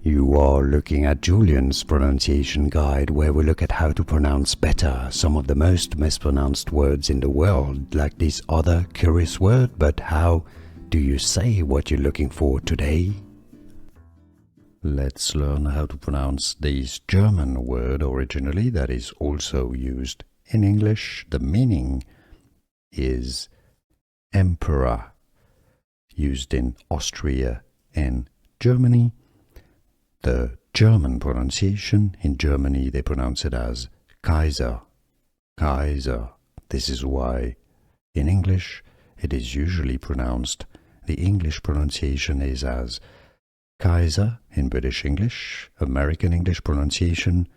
You are looking at Julian's pronunciation guide, where we look at how to pronounce better some of the most mispronounced words in the world, like this other curious word. But how do you say what you're looking for today? Let's learn how to pronounce this German word originally that is also used in English. The meaning is emperor, used in Austria and Germany. The German pronunciation, in Germany they pronounce it as Kaiser. Kaiser. This is why in English it is usually pronounced, the English pronunciation is as Kaiser in British English, American English pronunciation,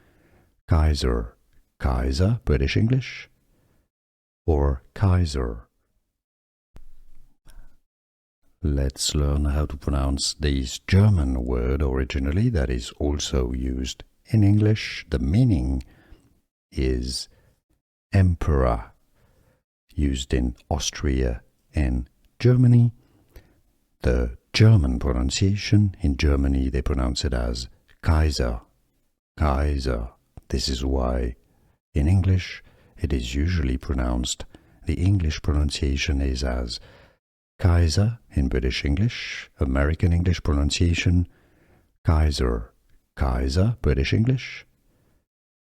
Kaiser. Kaiser, British English, or Kaiser. Let's learn how to pronounce this German word originally that is also used in English. The meaning is emperor, used in Austria and Germany. The German pronunciation, in Germany they pronounce it as Kaiser. Kaiser. This is why in English it is usually pronounced, the English pronunciation is as Kaiser in British English, American English pronunciation, Kaiser. Kaiser, British English,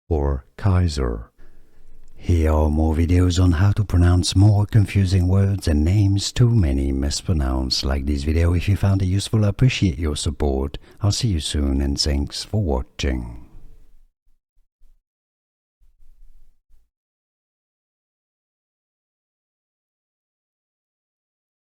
or Kaiser. Here are more videos on how to pronounce more confusing words and names too many mispronounced. Like this video if you found it useful. I appreciate your support. I'll see you soon and thanks for watching.